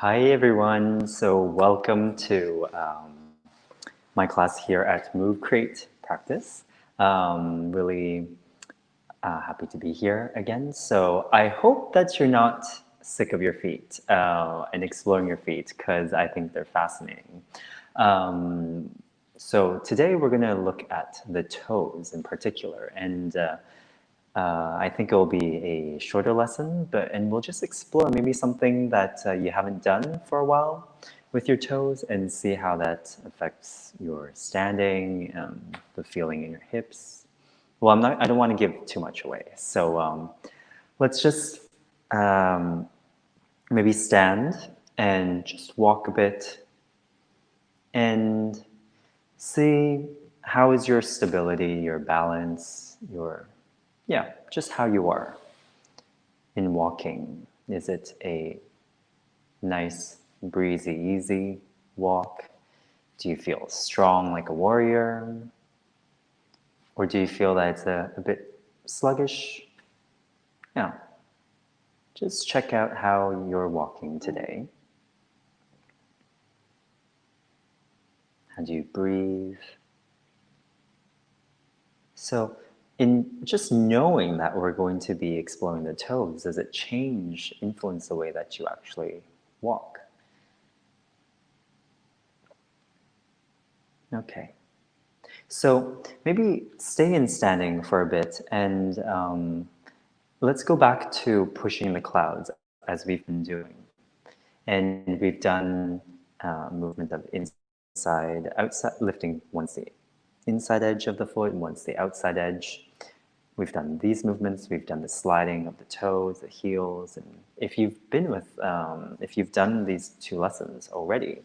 Hi everyone, so welcome to my class here at Move Create Practice. Really happy to be here again. So I hope that you're not sick of your feet and exploring your feet because I think they're fascinating. So today we're going to look at the toes in particular, and I think it will be a shorter lesson, and we'll just explore maybe something that you haven't done for a while with your toes and see how that affects your standing, the feeling in your hips. Well, I don't want to give too much away. So let's just maybe stand and just walk a bit and see how is your stability, your balance, just how you are in walking. Is it a nice, breezy, easy walk? Do you feel strong like a warrior? Or do you feel that it's a bit sluggish? Yeah. Just check out how you're walking today. How do you breathe? So in just knowing that we're going to be exploring the toes, does it influence the way that you actually walk? Okay. So maybe stay in standing for a bit and let's go back to pushing the clouds as we've been doing. And we've done movement of inside, outside, lifting once the inside edge of the foot and once the outside edge. We've done these movements, we've done the sliding of the toes, the heels, and if you've done these two lessons already,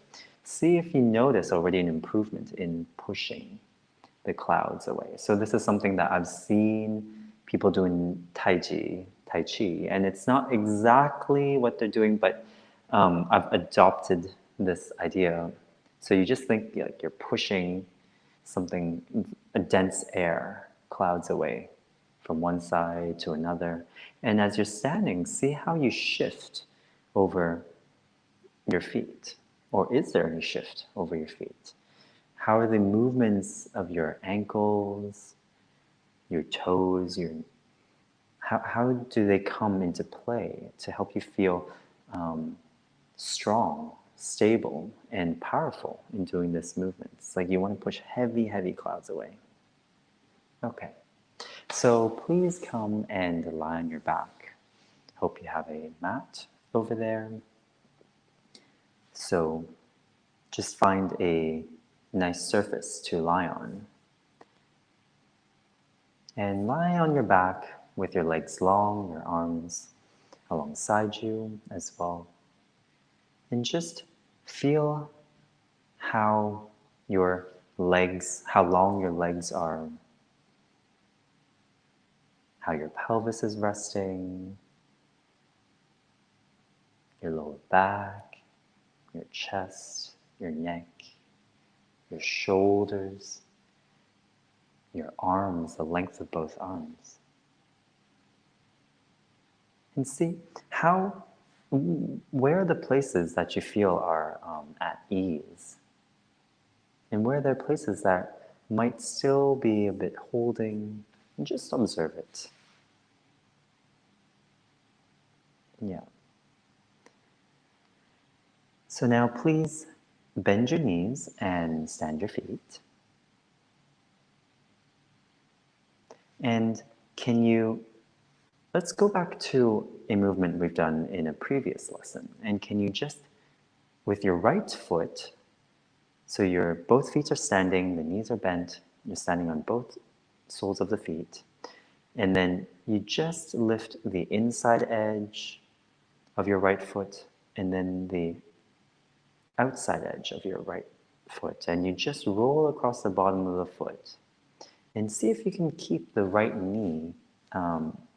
see if you notice already an improvement in pushing the clouds away. So this is something that I've seen people do in Tai Chi, and it's not exactly what they're doing, but I've adopted this idea. So you just think like you're pushing something, a dense air, clouds away from one side to another. And as you're standing, see how you shift over your feet. Or is there any shift over your feet? How are the movements of your ankles, your toes, how do they come into play to help you feel strong, stable, and powerful in doing this movement? It's like you want to push heavy, heavy clouds away. Okay, so please come and lie on your back. Hope you have a mat over there. So just find a nice surface to lie on. And lie on your back with your legs long, your arms alongside you as well. And just feel how long your legs are, how your pelvis is resting, your lower back, your chest, your neck, your shoulders, your arms, the length of both arms. And see where are the places that you feel are at ease? And where are there places that might still be a bit holding? And just observe it. Yeah. So now please bend your knees and stand your feet. And let's go back to a movement we've done in a previous lesson. And can you just, with your right foot, so both feet are standing, the knees are bent, you're standing on both soles of the feet, and then you just lift the inside edge of your right foot and then the outside edge of your right foot, and you just roll across the bottom of the foot. And see if you can keep the right knee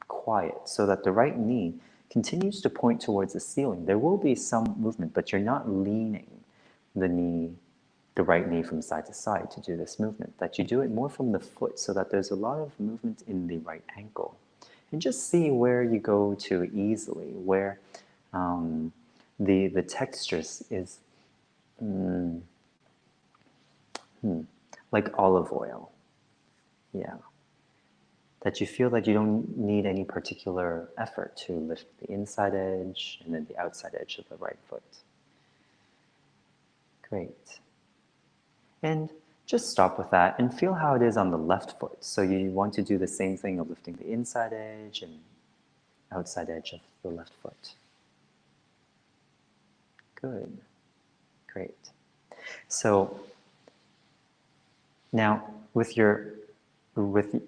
quiet so that the right knee continues to point towards the ceiling. There will be some movement, but you're not leaning the right knee from side to side to do this movement, that you do it more from the foot so that there's a lot of movement in the right ankle. And just see where you go to easily, where the texture is like olive oil. Yeah. That you feel that you don't need any particular effort to lift the inside edge and then the outside edge of the right foot. Great. And just stop with that and feel how it is on the left foot. So you want to do the same thing of lifting the inside edge and outside edge of the left foot. Good. Great. So now with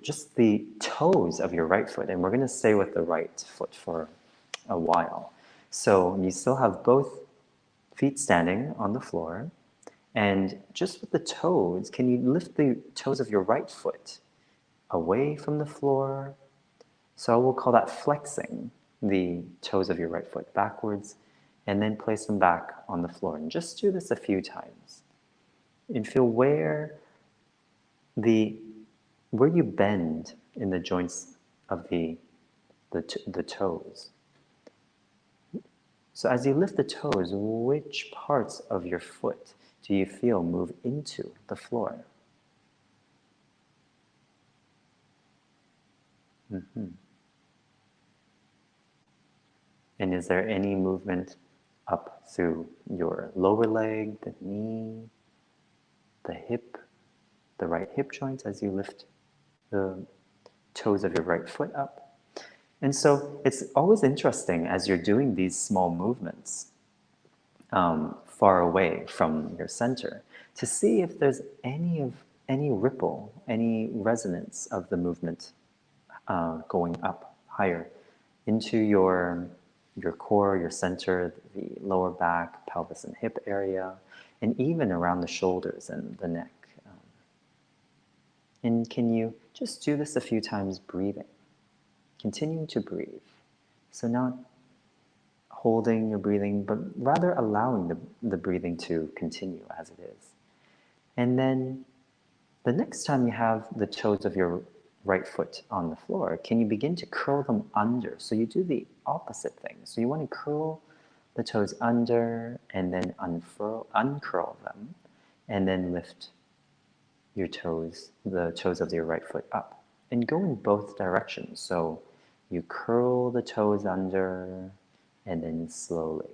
just the toes of your right foot, and we're going to stay with the right foot for a while. So you still have both feet standing on the floor, and just with the toes, can you lift the toes of your right foot away from the floor? So we'll call that flexing the toes of your right foot backwards, and then place them back on the floor. And just do this a few times. And feel where you bend in the joints of the toes. So as you lift the toes, which parts of your foot do you feel move into the floor? And is there any movement up through your lower leg, the knee, the hip, the right hip joint as you lift the toes of your right foot up? And so it's always interesting as you're doing these small movements far away from your center to see if there's any ripple, any resonance of the movement going up higher into your core, your center, the lower back, pelvis and hip area, and even around the shoulders and the neck. And can you just do this a few times breathing? Continuing to breathe. So not holding your breathing, but rather allowing the breathing to continue as it is. And then the next time you have the toes of your right foot on the floor, can you begin to curl them under? So you do the opposite thing. So you want to curl the toes under and then uncurl them, and then lift your toes, the toes of your right foot up. And go in both directions. So you curl the toes under and then slowly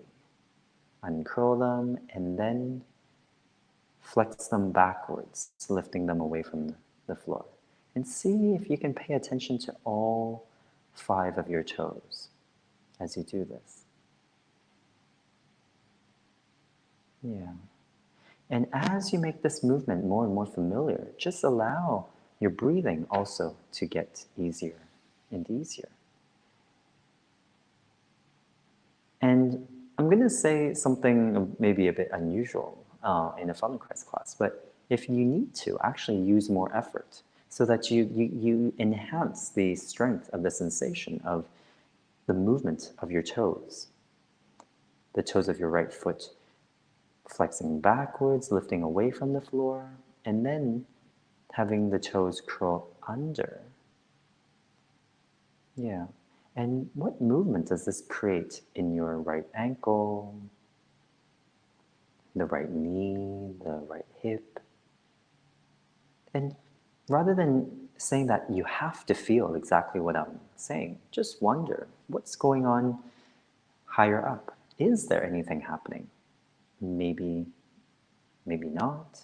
uncurl them and then flex them backwards, lifting them away from the floor. And see if you can pay attention to all 5 of your toes as you do this. Yeah. And as you make this movement more and more familiar, just allow your breathing also to get easier and easier. And I'm going to say something maybe a bit unusual in a Feldenkrais class, but if you need to, actually use more effort so that you enhance the strength of the sensation of the movement of your toes. The toes of your right foot flexing backwards, lifting away from the floor, and then having the toes curl under. Yeah. And what movement does this create in your right ankle, the right knee, the right hip? And rather than saying that you have to feel exactly what I'm saying, just wonder what's going on higher up. Is there anything happening? Maybe not.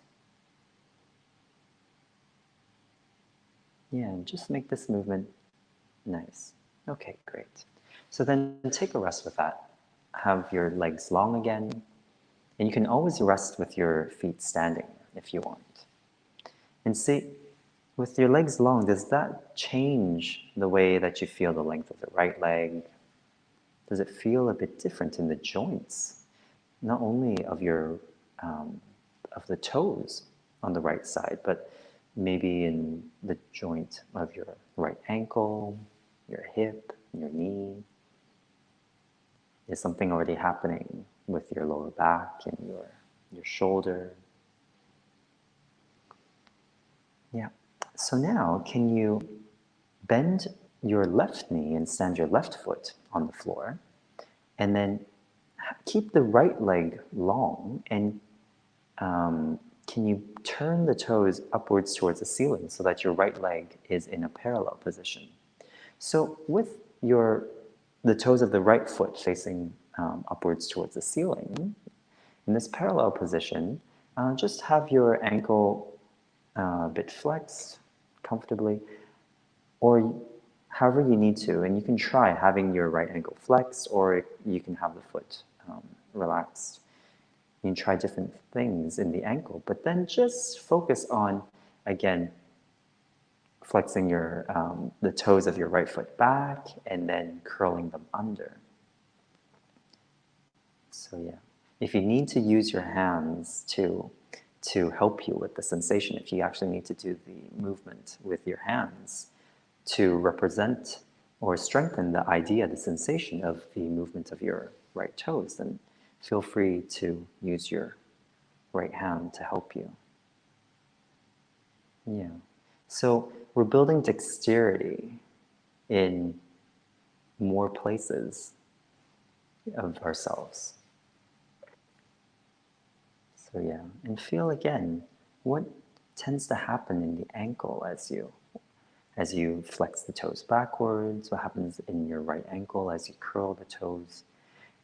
Yeah, and just make this movement nice. Okay, great. So then take a rest with that. Have your legs long again. And you can always rest with your feet standing if you want. And see, with your legs long, does that change the way that you feel the length of the right leg? Does it feel a bit different in the joints? Not only of of the toes on the right side, but maybe in the joint of your right ankle, your hip, your knee. Is something already happening with your lower back and your shoulder? Yeah. So now, can you bend your left knee and stand your left foot on the floor, and then keep the right leg long, and can you turn the toes upwards towards the ceiling so that your right leg is in a parallel position? So with the toes of the right foot facing upwards towards the ceiling, in this parallel position, just have your ankle a bit flexed comfortably, or however you need to. And you can try having your right ankle flexed, or you can have the foot relaxed. You can try different things in the ankle, but then just focus on, again, flexing the toes of your right foot back and then curling them under. So yeah, if you need to use your hands to help you with the sensation, if you actually need to do the movement with your hands to represent or strengthen the idea, the sensation of the movement of your right toes, then feel free to use your right hand to help you. Yeah. So we're building dexterity in more places of ourselves. So yeah, and feel again what tends to happen in the ankle as you flex the toes backwards, what happens in your right ankle as you curl the toes.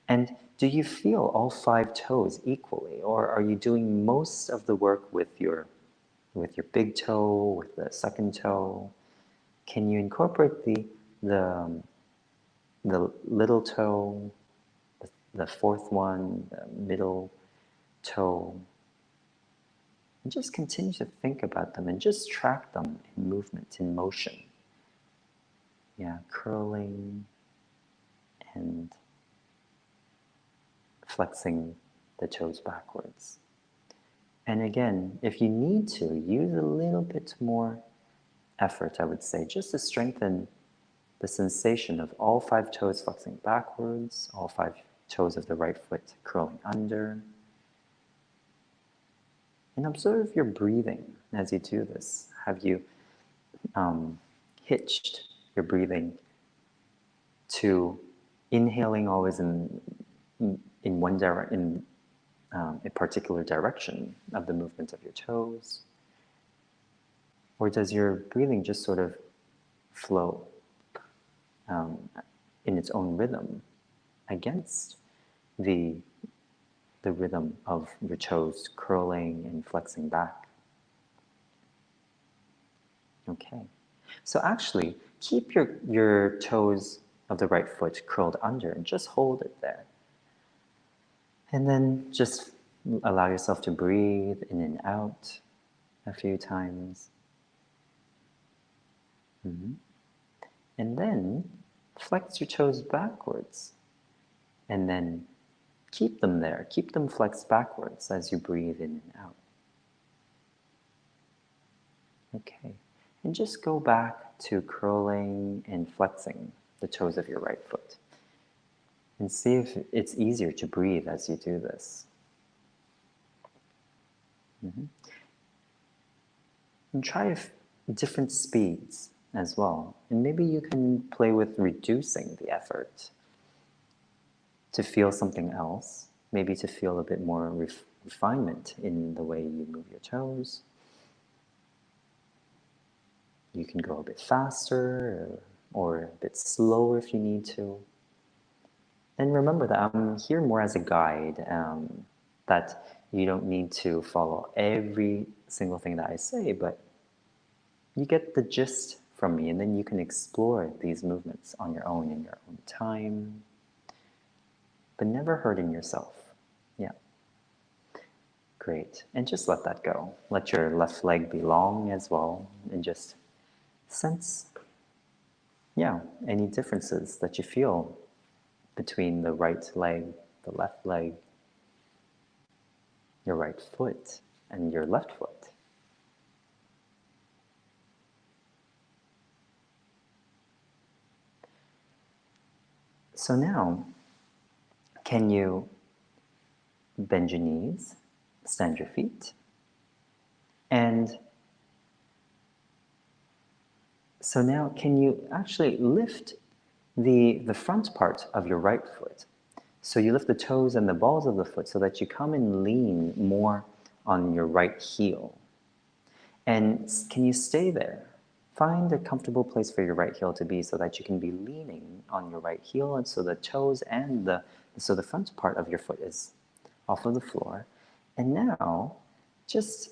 And do you feel all 5 toes equally, or are you doing most of the work with your big toe, with the second toe? Can you incorporate the, the little toe, the fourth one, the middle toe? And just continue to think about them and just track them in movement, in motion. Yeah, curling and flexing the toes backwards. And again, if you need to, use a little bit more effort, I would say, just to strengthen the sensation of all 5 toes flexing backwards, all 5 toes of the right foot curling under. And observe your breathing as you do this. Have you hitched your breathing to inhaling always in a particular direction of the movement of your toes? Or does your breathing just sort of flow in its own rhythm against the rhythm of your toes curling and flexing back? Okay. So actually, keep your toes of the right foot curled under and just hold it there. And then just allow yourself to breathe in and out a few times. And then flex your toes backwards. And then keep them there. Keep them flexed backwards as you breathe in and out. Okay. And just go back to curling and flexing the toes of your right foot. And see if it's easier to breathe as you do this. And try different speeds as well. And maybe you can play with reducing the effort to feel something else, maybe to feel a bit more refinement in the way you move your toes. You can go a bit faster or a bit slower if you need to. And remember that I'm here more as a guide, that you don't need to follow every single thing that I say, but you get the gist from me, and then you can explore these movements on your own in your own time, but never hurting yourself. Yeah. Great. And just let that go. Let your left leg be long as well, and just sense, yeah, any differences that you feel between the right leg, the left leg, your right foot, and your left foot. So now, can you bend your knees, stand your feet, and so now can you actually lift the front part of your right foot So you lift the toes and the balls of the foot so that you come and lean more on your right heel. And can you stay there? Find a comfortable place for your right heel to be so that you can be leaning on your right heel, and so the toes and the front part of your foot is off of the floor. And now just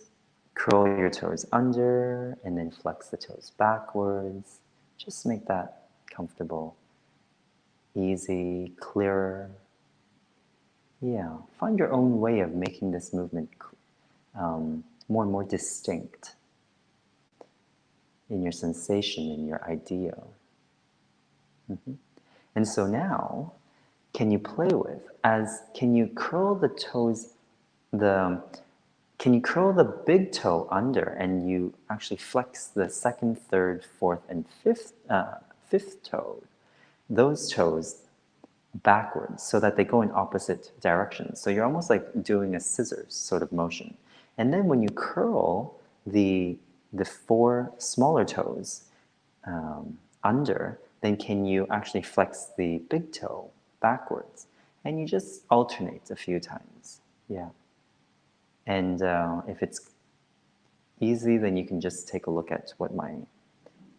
curl your toes under and then flex the toes backwards. Just make that comfortable, easy, clearer. Yeah, find your own way of making this movement more and more distinct in your sensation, in your idea. And so now, can you play with, can you curl the toes, can you curl the big toe under and you actually flex the second, third, fourth, and fifth toe, those toes backwards so that they go in opposite directions. So you're almost like doing a scissors sort of motion. And then when you curl the four smaller toes under, then can you actually flex the big toe backwards? And you just alternate a few times. Yeah. And if it's easy, then you can just take a look at what my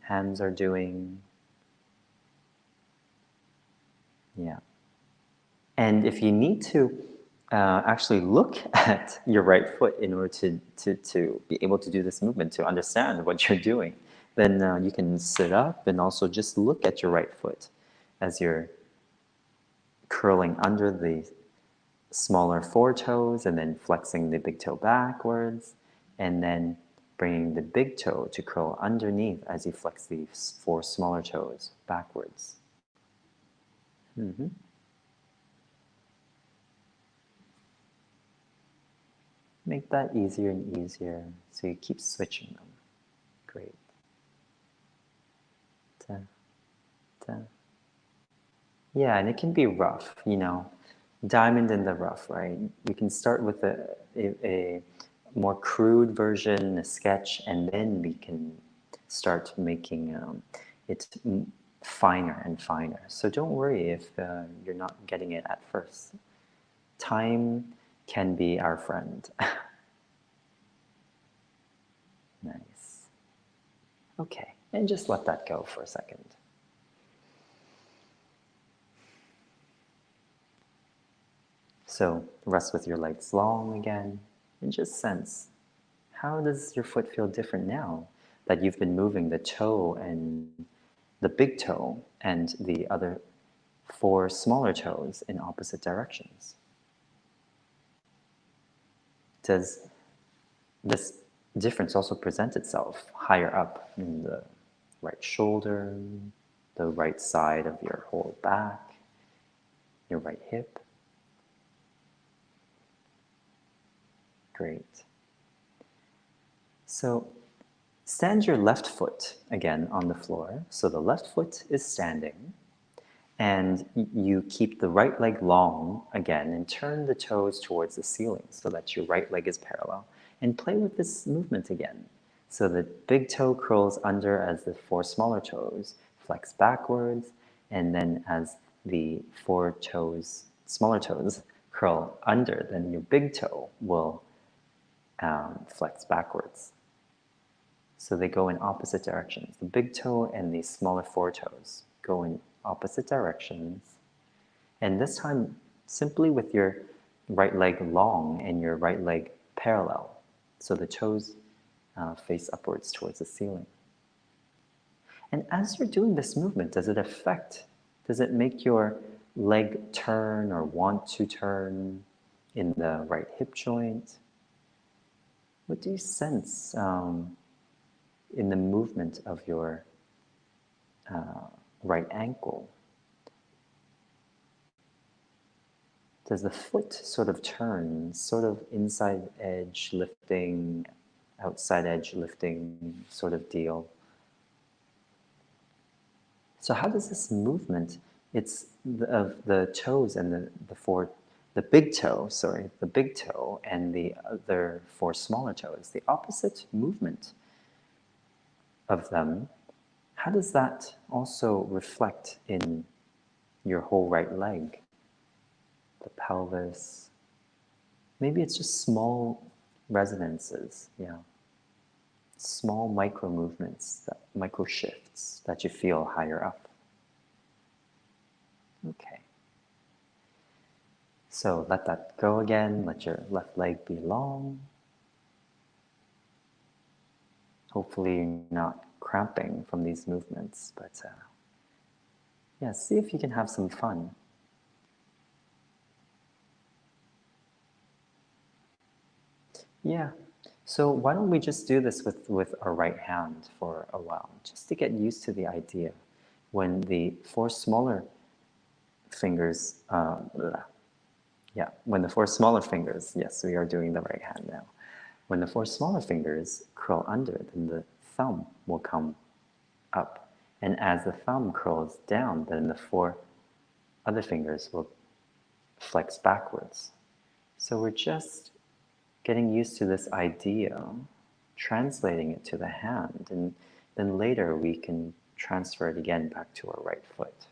hands are doing. Yeah. And if you need to actually look at your right foot in order to be able to do this movement, to understand what you're doing, then you can sit up and also just look at your right foot as you're curling under the smaller four toes and then flexing the big toe backwards, and then bringing the big toe to curl underneath as you flex the four smaller toes backwards. Make that easier and easier so you keep switching them. Great. Ta, ta. Yeah, and it can be rough, diamond in the rough, right? You can start with a more crude version, a sketch, and then we can start making it finer and finer. So don't worry if you're not getting it at first. Time can be our friend. Nice. Okay, and just let that go for a second. So rest with your legs long again, and just sense, how does your foot feel different now that you've been moving the toe and the big toe and the other four smaller toes in opposite directions? Does this difference also present itself higher up in the right shoulder, the right side of your whole back, your right hip? Great. So stand your left foot again on the floor. So the left foot is standing, and you keep the right leg long again and turn the toes towards the ceiling so that your right leg is parallel. And play with this movement again. So the big toe curls under as the four smaller toes flex backwards, and then as the four toes, smaller toes, curl under, then your big toe will flex backwards. So they go in opposite directions. The big toe and the smaller four toes go in opposite directions. And this time, simply with your right leg long and your right leg parallel. So the toes face upwards towards the ceiling. And as you're doing this movement, does it make your leg turn or want to turn in the right hip joint? What do you sense in the movement of your right ankle? Does the foot sort of turn, sort of inside edge lifting, outside edge lifting sort of deal? So how does this movement, of the toes and the big toe and the other four smaller toes, the opposite movement of them, how does that also reflect in your whole right leg? the pelvis. Maybe it's just small resonances, yeah. Small micro movements, micro shifts that you feel higher up. Okay. So let that go again. Let your left leg be long. Hopefully you're not cramping from these movements, but yeah, see if you can have some fun. Yeah. So why don't we just do this with our right hand for a while, just to get used to the idea. When the four smaller fingers, when the four smaller fingers, yes, we are doing the right hand now. When the four smaller fingers curl under, then the thumb will come up. And as the thumb curls down, then the four other fingers will flex backwards. So we're just getting used to this idea, translating it to the hand, and then later we can transfer it again back to our right foot.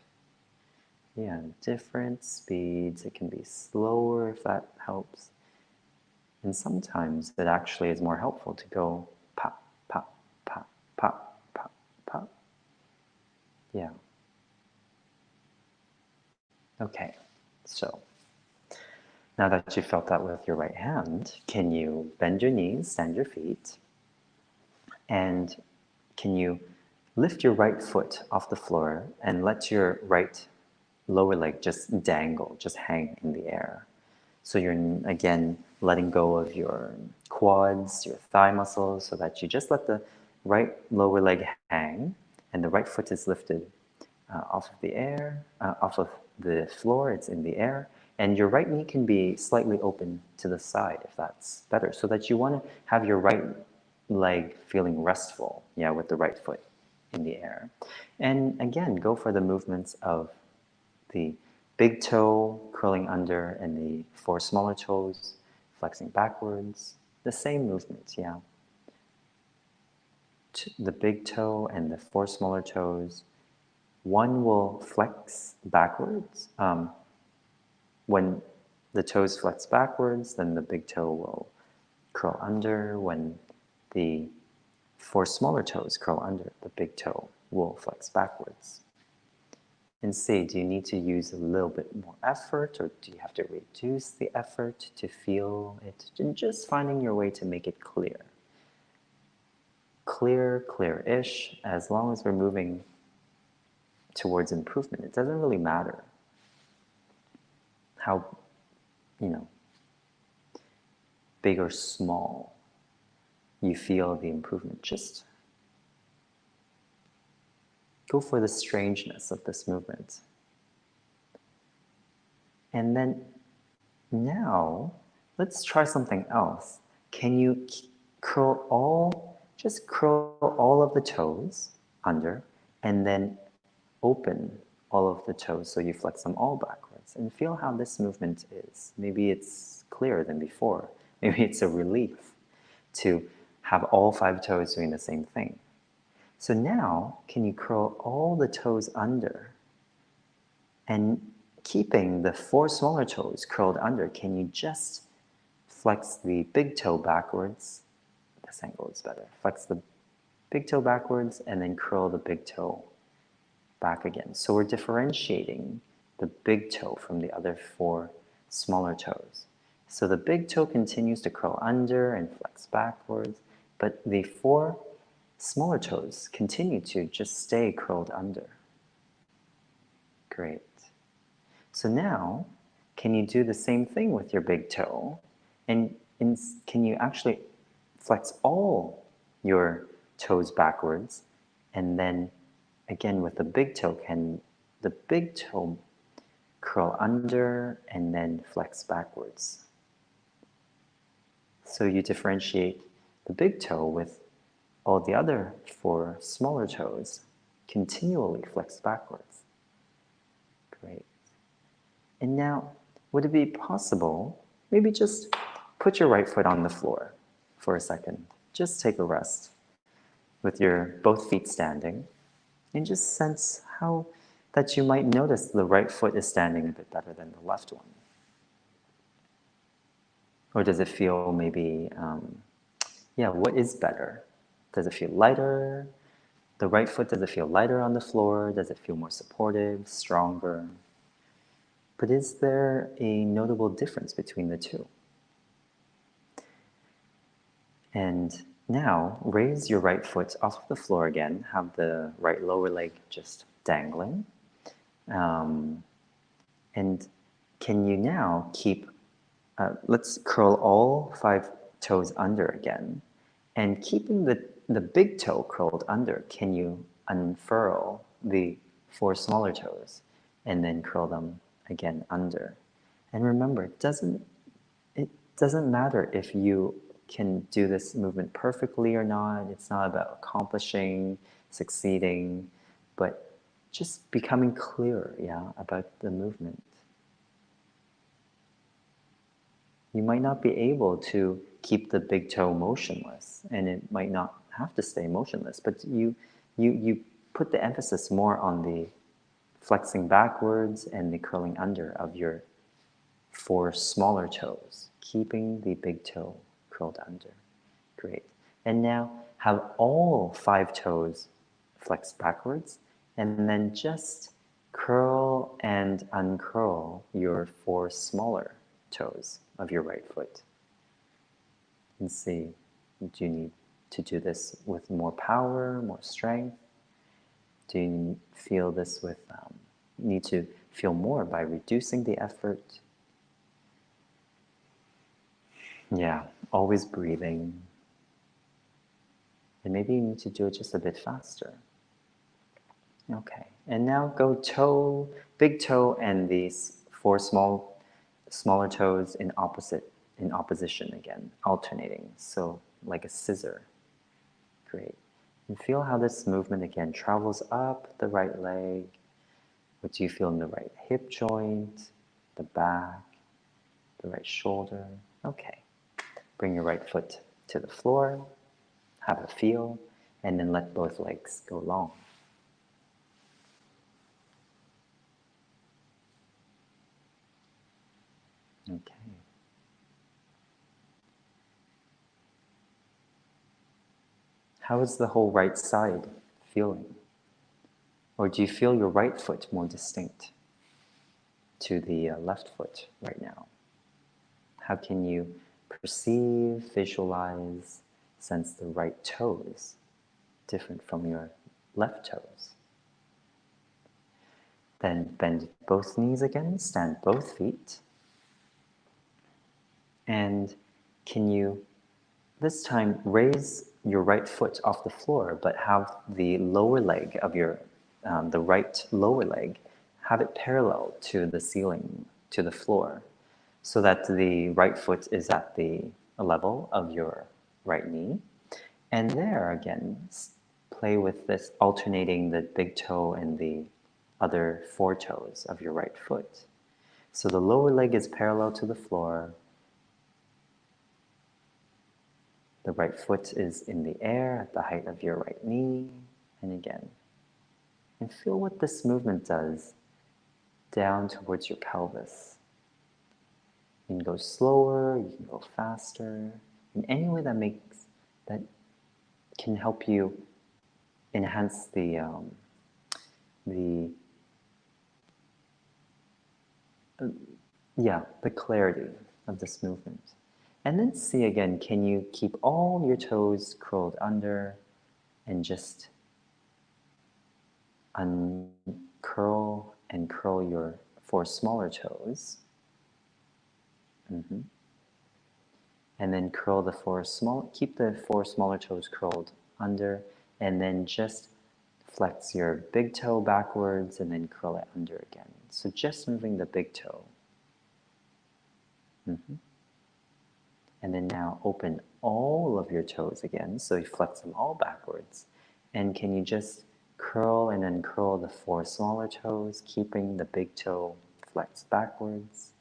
Yeah, different speeds. It can be slower if that helps. And sometimes it actually is more helpful to go pop, pop, pop, pop, pop, pop. Yeah. Okay, so now that you felt that with your right hand, can you bend your knees, stand your feet, and can you lift your right foot off the floor and let your right lower leg just dangle, just hang in the air. So you're, again, letting go of your quads, your thigh muscles, so that you just let the right lower leg hang, and the right foot is lifted off of the air, off of the floor, it's in the air, and your right knee can be slightly open to the side if that's better, so that you want to have your right leg feeling restful, yeah, with the right foot in the air. And again, go for the movements of the big toe curling under and the four smaller toes flexing backwards. The same movement, yeah. The big toe and the four smaller toes. One will flex backwards. When the toes flex backwards, then the big toe will curl under. When the four smaller toes curl under, the big toe will flex backwards. And see, do you need to use a little bit more effort, or do you have to reduce the effort to feel it? And just finding your way to make it clear. Clear, clear-ish, as long as we're moving towards improvement. It doesn't really matter how, big or small you feel the improvement. Just go for the strangeness of this movement. And then now, let's try something else. Can you just curl all of the toes under, and then open all of the toes so you flex them all backwards, and feel how this movement is. Maybe it's clearer than before. Maybe it's a relief to have all 5 toes doing the same thing. So now, can you curl all the toes under, and keeping the 4 smaller toes curled under, can you just flex the big toe backwards? This angle is better. Flex the big toe backwards and then curl the big toe back again. So we're differentiating the big toe from the other 4 smaller toes. So the big toe continues to curl under and flex backwards, but the 4 smaller toes continue to just stay curled under. Great. So now, can you do the same thing with your big toe? And can you actually flex all your toes backwards? And then, again, with the big toe, can the big toe curl under and then flex backwards? So you differentiate the big toe with all the other 4 smaller toes continually flex backwards. Great. And now, would it be possible, maybe just put your right foot on the floor for a second. Just take a rest with your both feet standing, and just sense how that you might notice the right foot is standing a bit better than the left one. Or does it feel maybe, yeah, what is better? Does it feel lighter? The right foot, does it feel lighter on the floor? Does it feel more supportive, stronger? But is there a notable difference between the two? And now raise your right foot off the floor again. Have the right lower leg just dangling. And can you now keep, let's curl all 5 toes under again. And keeping the big toe curled under, can you unfurl the 4 smaller toes and then curl them again under? And remember, it doesn't matter if you can do this movement perfectly or not. It's not about accomplishing, succeeding, but just becoming clearer, yeah, about the movement. You might not be able to keep the big toe motionless, and it might not have to stay motionless, but you put the emphasis more on the flexing backwards and the curling under of your 4 smaller toes, keeping the big toe curled under. Great. And now have all 5 toes flexed backwards, and then just curl and uncurl your 4 smaller toes of your right foot. And see, do you need to do this with more power, more strength? Do you feel this with, need to feel more by reducing the effort? Yeah, always breathing. And maybe you need to do it just a bit faster. Okay, and now go toe, big toe, and these 4 smaller toes in opposition again, alternating. So like a scissor. Great. And feel how this movement again travels up the right leg. What do you feel in the right hip joint, the back, the right shoulder? Okay. Bring your right foot to the floor, have a feel, and then let both legs go long. Okay. How is the whole right side feeling? Or do you feel your right foot more distinct to the left foot right now? How can you perceive, visualize, sense the right toes different from your left toes? Then bend both knees again, stand both feet. And can you this time raise your right foot off the floor, but have the lower leg of the right lower leg, have it parallel to the ceiling, to the floor, so that the right foot is at the level of your right knee. And there again, play with this, alternating the big toe and the other 4 toes of your right foot. So the lower leg is parallel to the floor. The right foot is in the air at the height of your right knee, and again. And feel what this movement does down towards your pelvis. You can go slower, you can go faster, in any way that can help you enhance the the clarity of this movement. And then see again, can you keep all your toes curled under and just uncurl and curl your 4 smaller toes. And then curl keep the 4 smaller toes curled under, and then just flex your big toe backwards and then curl it under again. So just moving the big toe. And then now open all of your toes again, so you flex them all backwards. And can you just curl and uncurl the 4 smaller toes, keeping the big toe flexed backwards?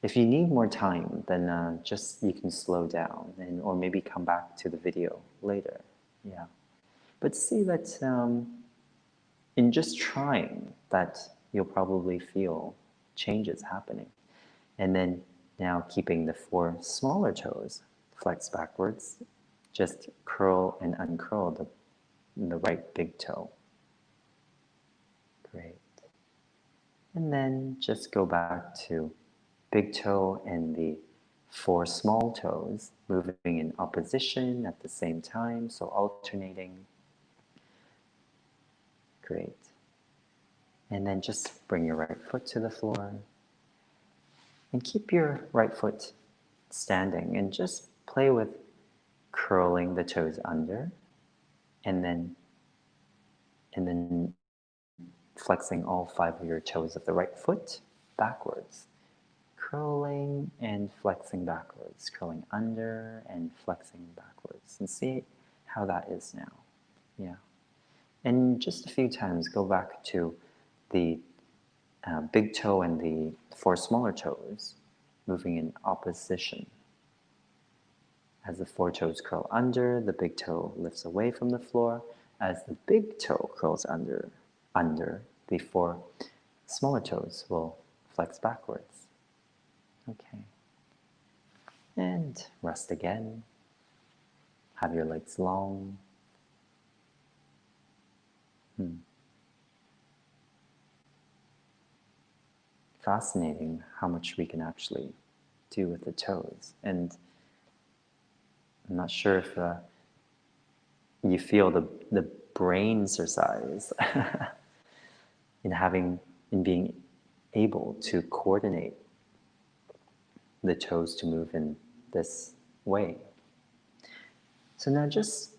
If you need more time, then just you can slow down, or maybe come back to the video later. Yeah, but see that in just trying that, you'll probably feel changes happening. And then Now keeping the 4 smaller toes flexed backwards, just curl and uncurl the right big toe. Great. And then just go back to big toe and the 4 small toes, moving in opposition at the same time, so alternating. Great. And then just bring your right foot to the floor and keep your right foot standing and just play with curling the toes under and then flexing all 5 of your toes of the right foot backwards. Curling and flexing backwards, curling under and flexing backwards. And see how that is now. Yeah. And just a few times go back to the big toe and the 4 smaller toes, moving in opposition. As the 4 toes curl under, the big toe lifts away from the floor. As the big toe curls under, the 4 smaller toes will flex backwards. Okay. And rest again. Have your legs long. Fascinating how much we can actually do with the toes. And I'm not sure if you feel the brain exercise in being able to coordinate the toes to move in this way. So now just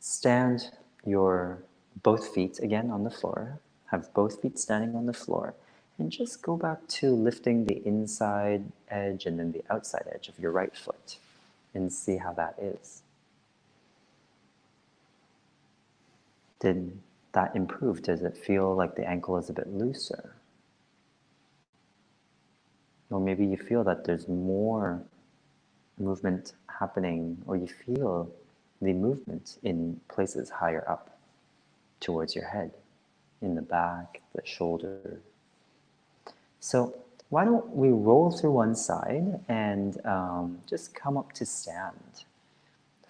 stand your both feet again on the floor. Have both feet standing on the floor. And just go back to lifting the inside edge and then the outside edge of your right foot. And see how that is. Did that improve? Does it feel like the ankle is a bit looser? Or maybe you feel that there's more movement happening, or you feel the movement in places higher up towards your head, in the back, the shoulder. So why don't we roll through one side and just come up to stand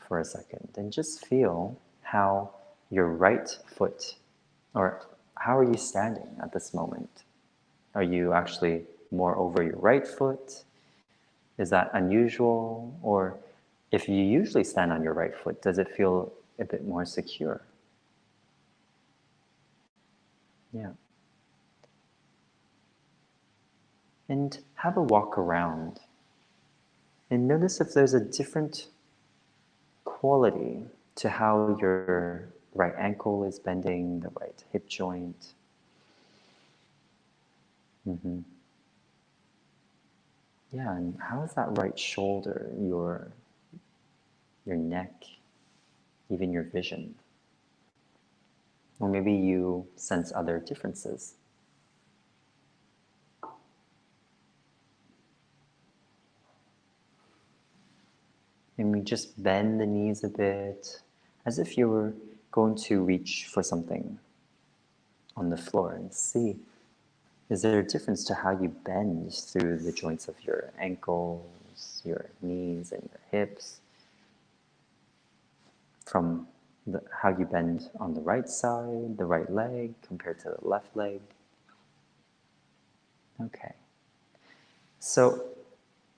for a second and just feel how your right foot, or how are you standing at this moment? Are you actually more over your right foot? Is that unusual? Or if you usually stand on your right foot, does it feel a bit more secure? Yeah. And have a walk around. And notice if there's a different quality to how your right ankle is bending, the right hip joint. Yeah, and how is that right shoulder, your neck, even your vision? Or maybe you sense other differences. And we just bend the knees a bit, as if you were going to reach for something on the floor, and see, is there a difference to how you bend through the joints of your ankles, your knees, and your hips, from how you bend on the right side, the right leg, compared to the left leg? Okay. So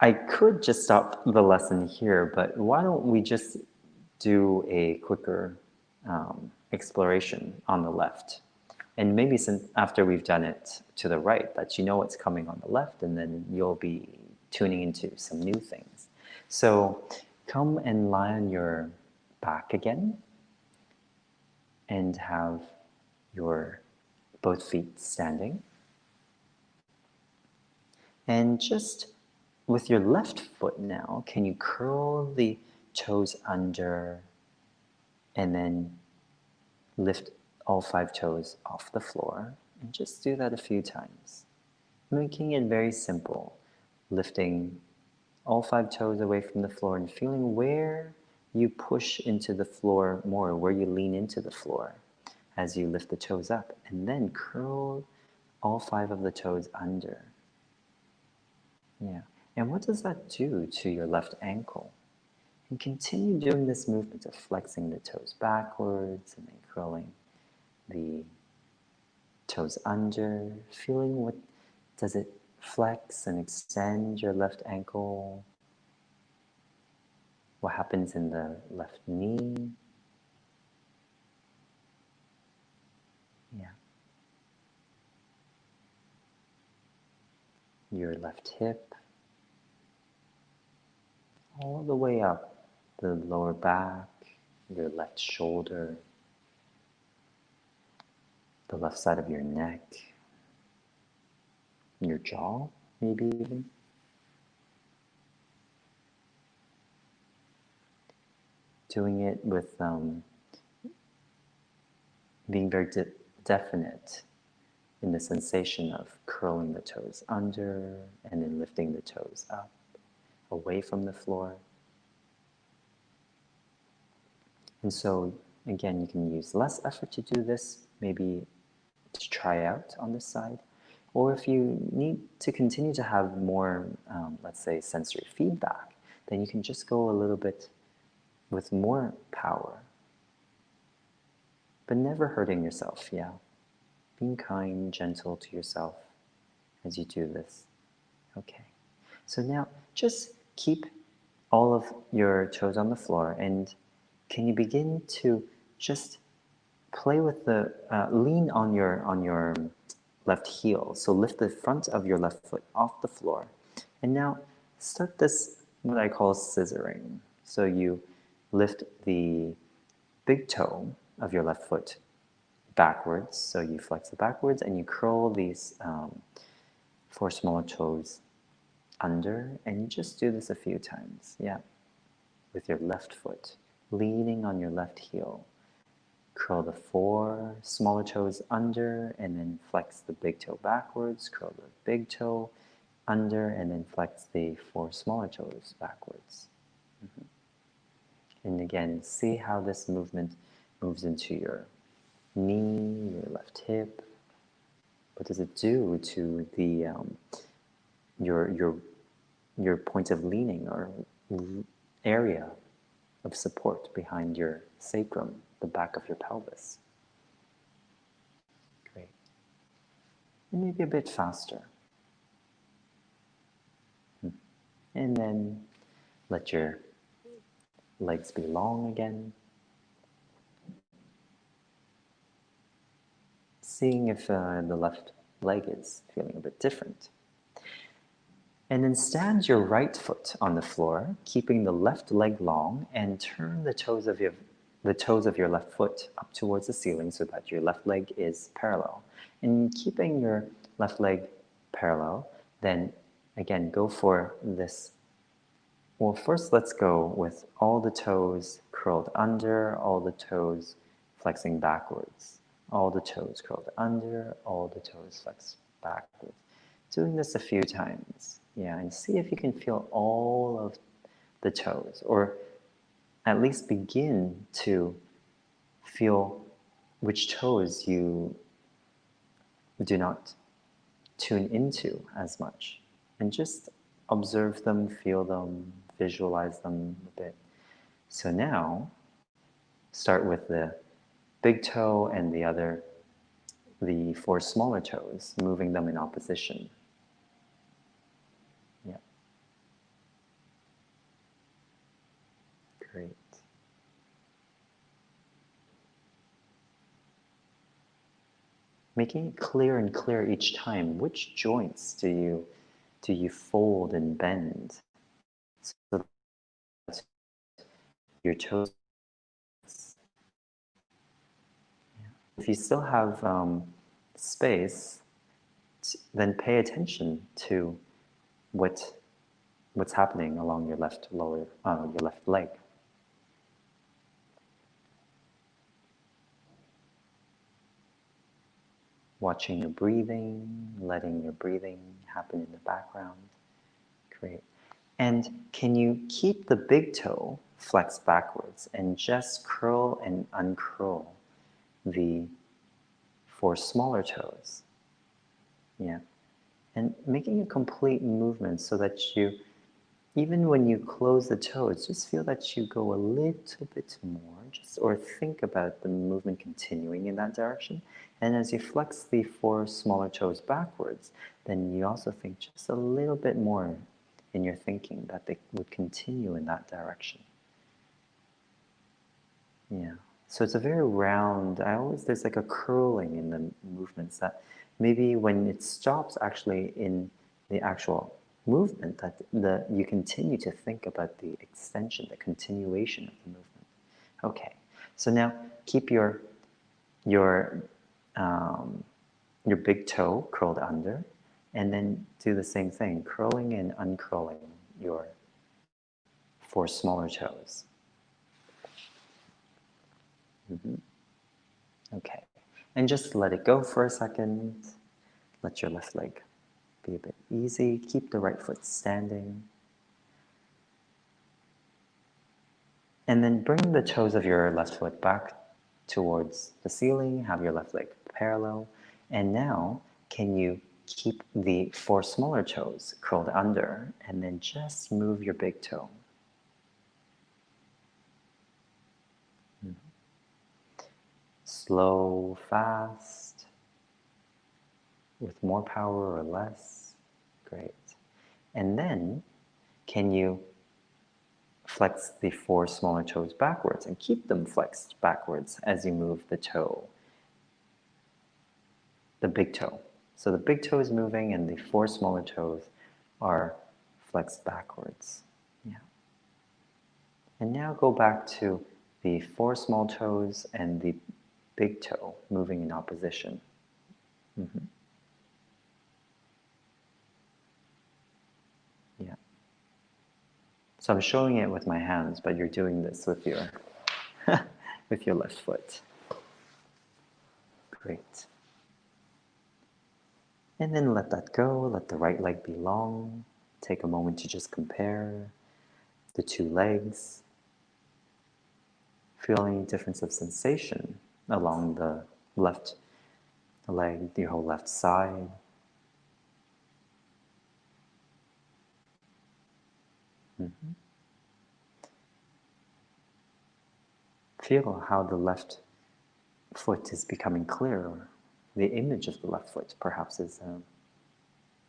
I could just stop the lesson here, but why don't we just do a quicker exploration on the left? And maybe since after we've done it to the right, that you know what's coming on the left, and then you'll be tuning into some new things. So come and lie on your back again and have your both feet standing. And just with your left foot now, can you curl the toes under and then lift all 5 toes off the floor? And just do that a few times, making it very simple, lifting all 5 toes away from the floor and feeling where you push into the floor more, where you lean into the floor as you lift the toes up, and then curl all 5 of the toes under. Yeah, And what does that do to your left ankle? And continue doing this movement of flexing the toes backwards and then curling the toes under, feeling what does it flex and extend your left ankle? What happens in the left knee? Yeah. Your left hip, all the way up the lower back, your left shoulder, the left side of your neck, your jaw, maybe even. Doing it with being very definite in the sensation of curling the toes under and then lifting the toes up, away from the floor. And so, again, you can use less effort to do this, maybe to try out on this side. Or if you need to continue to have more, let's say, sensory feedback, then you can just go a little bit with more power. But never hurting yourself, yeah. Being kind, gentle to yourself as you do this. Okay. So now just keep all of your toes on the floor, and can you begin to just play with the lean on your left heel. So lift the front of your left foot off the floor, and now start this what I call scissoring. So you lift the big toe of your left foot backwards. So you flex it backwards, and you curl these four smaller toes under, and you just do this a few times. Yeah, with your left foot, leaning on your left heel. Curl the four smaller toes under and then flex the big toe backwards. Curl the big toe under and then flex the four smaller toes backwards. And again, see how this movement moves into your knee, your left hip. What does it do to the your point of leaning or area of support behind your sacrum, the back of your pelvis? Great. And maybe a bit faster. And then let your legs be long again. Seeing if the left leg is feeling a bit different. And then stand your right foot on the floor, keeping the left leg long, and turn the toes of your left foot up towards the ceiling so that your left leg is parallel. And keeping your left leg parallel, then again go for this. Well, first let's go with all the toes curled under, all the toes flexing backwards. All the toes curled under, all the toes flexed backwards. Doing this a few times. Yeah, and see if you can feel all of the toes, or at least begin to feel which toes you do not tune into as much. And just observe them, feel them, visualize them a bit. So now, start with the big toe and the four smaller toes, moving them in opposition. Yeah. Great. Making it clearer and clearer each time, which joints do you fold and bend so that your toes. If you still have space, then pay attention to what's happening along your your left leg. Watching your breathing, letting your breathing happen in the background. Great. And can you keep the big toe flexed backwards and just curl and uncurl the four smaller toes? Yeah. And making a complete movement so that you, even when you close the toes, just feel that you go a little bit more, just or think about the movement continuing in that direction. And as you flex the 4 smaller toes backwards, then you also think just a little bit more in your thinking that they would continue in that direction. Yeah. So it's a very round, there's like a curling in the movements that maybe when it stops actually in the actual movement, that you continue to think about the extension, the continuation of the movement. Okay. So now keep your um, your big toe curled under, and then do the same thing, curling and uncurling your 4 smaller toes. Okay, and just let it go for a second. Let your left leg be a bit easy. Keep the right foot standing. And then bring the toes of your left foot back towards the ceiling. Have your left leg parallel. And now, can you keep the 4 smaller toes curled under, and then just move your big toe. Slow, fast, with more power or less. Great. And then, can you flex the 4 smaller toes backwards and keep them flexed backwards as you move the toe, the big toe. So the big toe is moving and the 4 smaller toes are flexed backwards. Yeah. And now go back to the 4 small toes and the big toe moving in opposition. Mm-hmm. Yeah. So I'm showing it with my hands, but you're doing this with your with your left foot. Great. And then let that go. Let the right leg be long. Take a moment to just compare the 2 legs. Feel any difference of sensation along the left leg, the whole left side. Mm-hmm. Feel how the left foot is becoming clearer. The image of the left foot perhaps is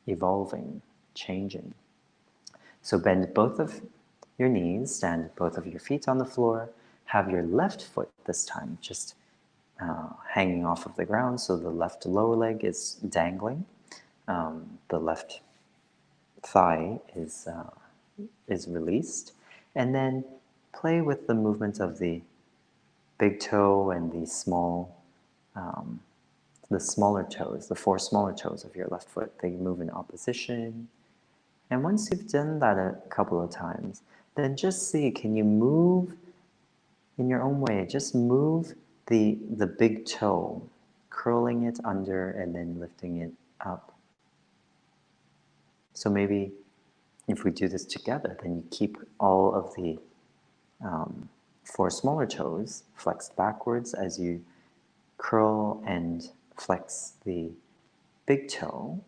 evolving, changing. So bend both of your knees, stand both of your feet on the floor, have your left foot this time just hanging off of the ground, so the left lower leg is dangling. The left thigh is released, and then play with the movement of the big toe and the smaller toes, the 4 smaller toes of your left foot. They move in opposition. And once you've done that a couple of times, then just see, can you move in your own way? Just move the big toe, curling it under and then lifting it up. So maybe if we do this together, then you keep all of the 4 smaller toes flexed backwards as you curl and flex the big toe,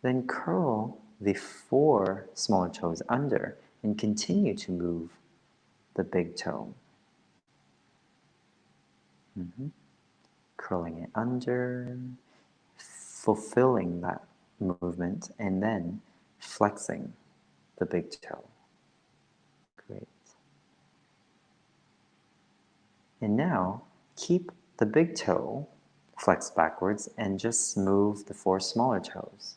then curl the 4 smaller toes under and continue to move the big toe. Mm-hmm. Curling it under, fulfilling that movement, and then flexing the big toe. Great. And now keep the big toe flexed backwards and just move the 4 smaller toes.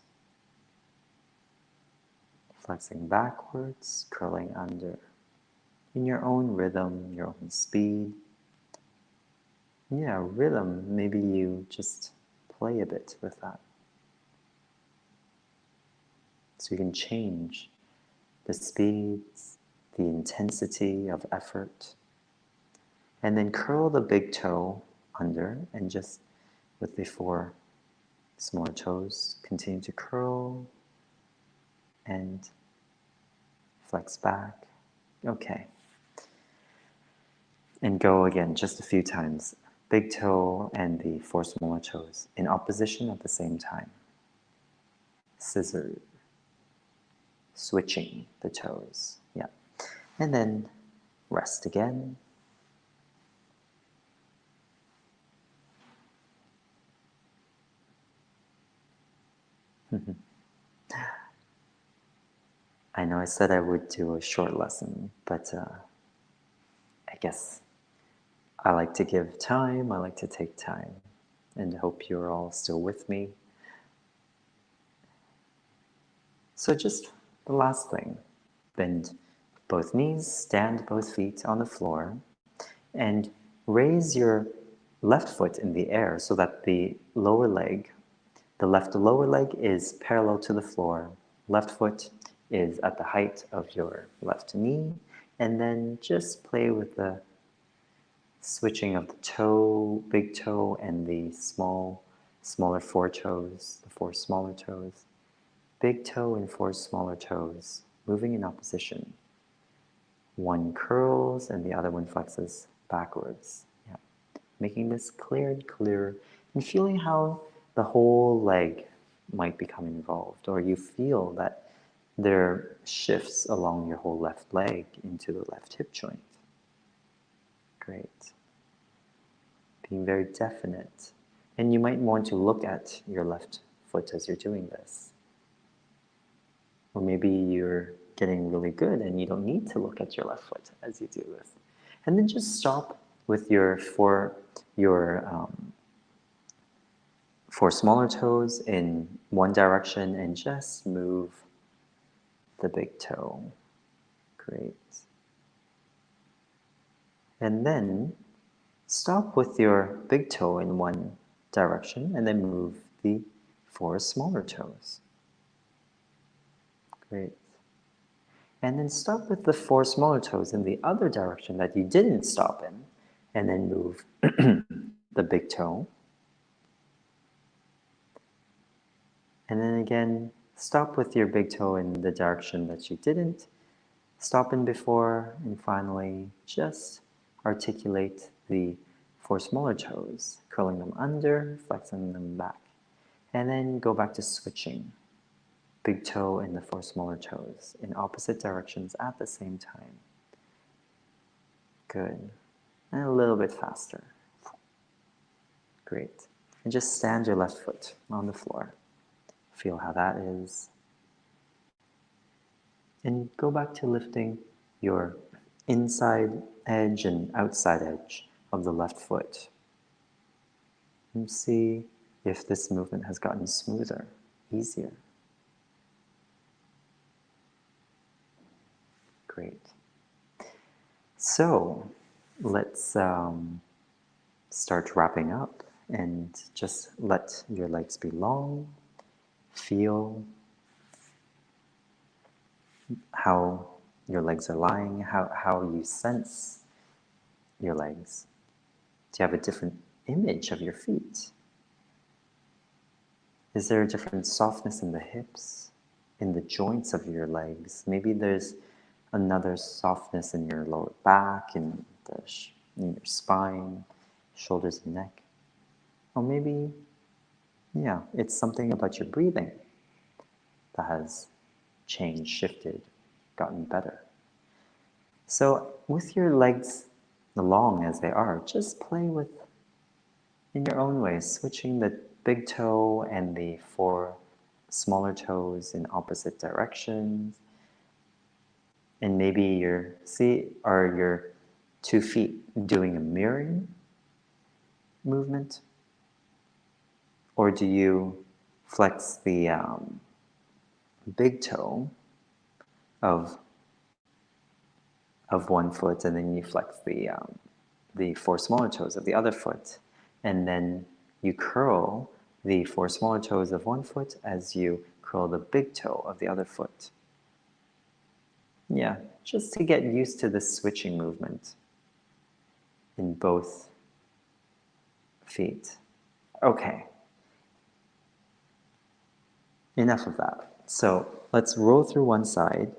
Flexing backwards, curling under. In your own rhythm, your own speed. Yeah, rhythm, maybe you just play a bit with that. So you can change the speeds, the intensity of effort. And then curl the big toe under and just with the 4 smaller toes, continue to curl and flex back. Okay. And go again just a few times. Big toe and the 4 smaller toes in opposition at the same time. scissor, switching the toes. Yeah. And then rest again. I know I said I would do a short lesson, but I guess I like to give time, I like to take time, and hope you're all still with me. So just the last thing, bend both knees, stand both feet on the floor, and raise your left foot in the air so that the left lower leg is parallel to the floor. Left foot is at the height of your left knee, and then just play with the switching of the toe, big toe, and the smaller four toes, the four smaller toes. Big toe and four smaller toes, moving in opposition. One curls and the other one flexes backwards. Yeah. Making this clearer and clearer, and feeling how the whole leg might become involved, or you feel that there are shifts along your whole left leg into the left hip joint. Great. Being very definite. And you might want to look at your left foot as you're doing this. Or maybe you're getting really good and you don't need to look at your left foot as you do this. And then just stop with your four smaller toes in one direction and just move the big toe. Great. And then stop with your big toe in one direction and then move the four smaller toes. Great. And then stop with the four smaller toes in the other direction that you didn't stop in, and then move the big toe. And then again, stop with your big toe in the direction that you didn't stop in before, and finally just articulate the four smaller toes, curling them under, flexing them back, and then go back to switching big toe and the four smaller toes in opposite directions at the same time. Good. And a little bit faster. Great. And just stand your left foot on the floor. Feel how that is. And go back to lifting your inside edge and outside edge of the left foot. And see if this movement has gotten smoother, easier. Great. So let's start wrapping up and just let your legs be long. Feel how your legs are lying, how you sense your legs. Do you have a different image of your feet? Is there a different softness in the hips, in the joints of your legs? Maybe there's another softness in your lower back, in your spine, shoulders and neck. Or maybe, yeah, it's something about your breathing that has changed, shifted, gotten better. So with your legs long as they are, just play with, in your own way, switching the big toe and the four smaller toes in opposite directions. And maybe are your 2 feet doing a mirroring movement? Or do you flex the big toe of one foot, and then you flex the 4 smaller toes of the other foot, and then you curl the 4 smaller toes of one foot as you curl the big toe of the other foot? Yeah, just to get used to this switching movement in both feet. Okay. Enough of that. So let's roll through one side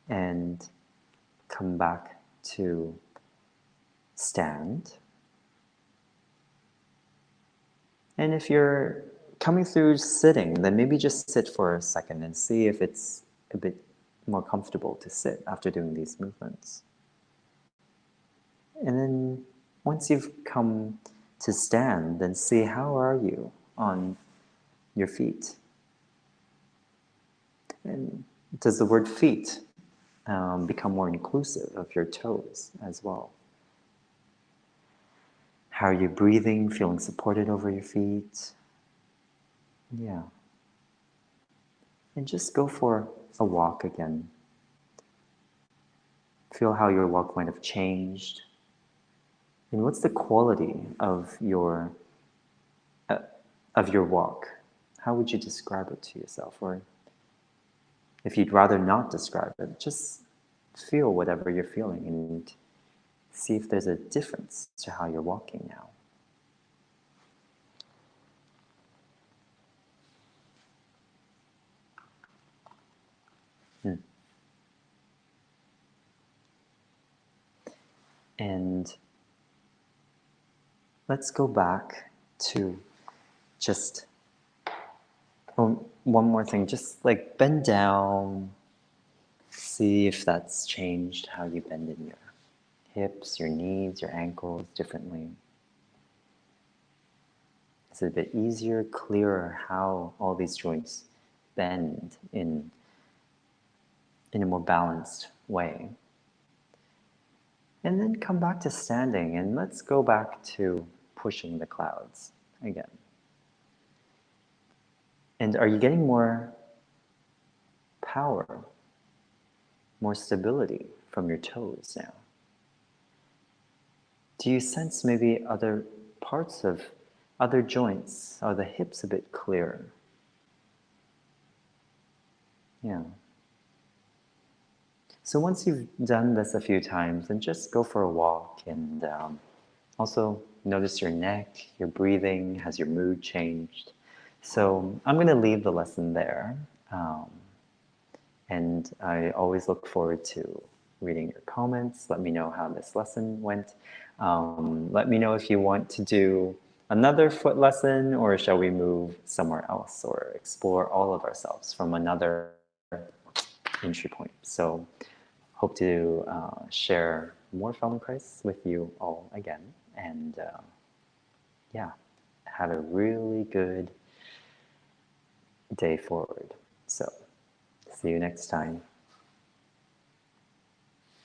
and come back to stand. And if you're coming through sitting, then maybe just sit for a second and see if it's a bit more comfortable to sit after doing these movements. And then once you've come to stand, then see how are you on your feet. And does the word feet become more inclusive of your toes as well? How are you breathing, feeling supported over your feet? Yeah. And just go for a walk again. Feel how your walk might have changed. And what's the quality of your walk? How would you describe it to yourself? Or if you'd rather not describe it, just feel whatever you're feeling and see if there's a difference to how you're walking now. Hmm. And let's go back to just one more thing. Just like bend down, see if that's changed how you bend in your hips, your knees, your ankles differently. Is it a bit easier, clearer how all these joints bend in a more balanced way? And then come back to standing, and let's go back to pushing the clouds again. And are you getting more power, more stability from your toes now? Do you sense maybe other parts of other joints? Are the hips a bit clearer? Yeah. So once you've done this a few times, then just go for a walk and also notice your neck, your breathing, has your mood changed? So I'm going to leave the lesson there. And I always look forward to reading your comments. Let me know how this lesson went. Let me know if you want to do another foot lesson, or shall we move somewhere else or explore all of ourselves from another entry point. So hope to share more Feldenkrais with you all again. And yeah, have a really good day forward. So see you next time.